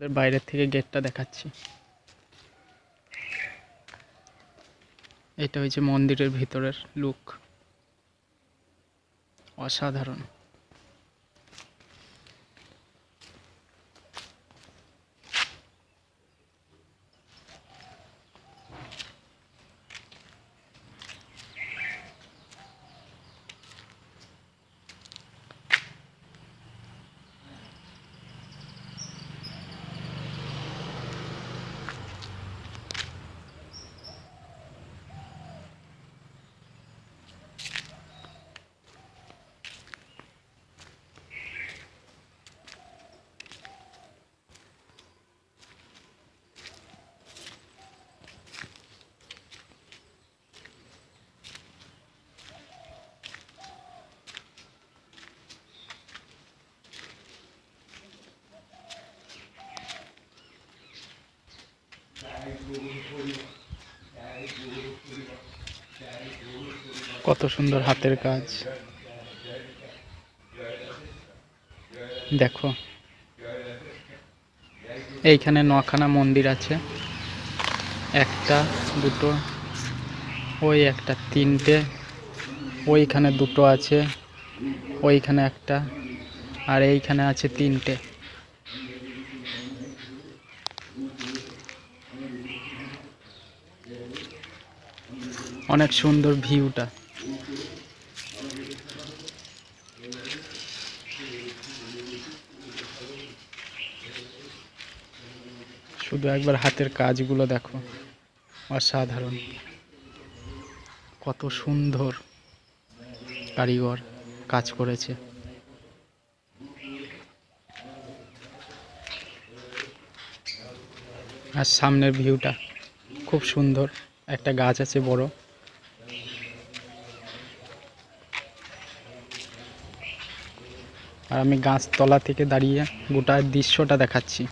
বাইরের থেকে গেটটা দেখাচ্ছি। এটা হচ্ছে মন্দিরের ভিতরের লুক, অসাধারণ। কত সুন্দর হাতের কাজ দেখো। এইখানে 9খানা মন্দির আছে, একটা দুটো, ওই একটা তিনটে, ওইখানে দুটো আছে, ওইখানে একটা, আর এইখানে আছে তিনটে। অনেক সুন্দর ভিউটা। শুধু একবার হাতের কাজগুলো দেখো, অসাধারণ। কত সুন্দর কারিগর কাজ করেছে। আর সামনের ভিউটা খুব সুন্দর, একটা গাছ আছে বড়। আর আমি গাছতলা থেকে দাঁড়িয়ে গোটা দৃশ্যটা দেখাচ্ছি।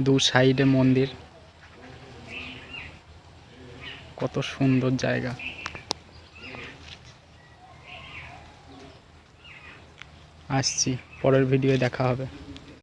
দু সাইডে মন্দির, কত সুন্দর জায়গা। আসছি, পরের ভিডিওয়ে দেখা হবে।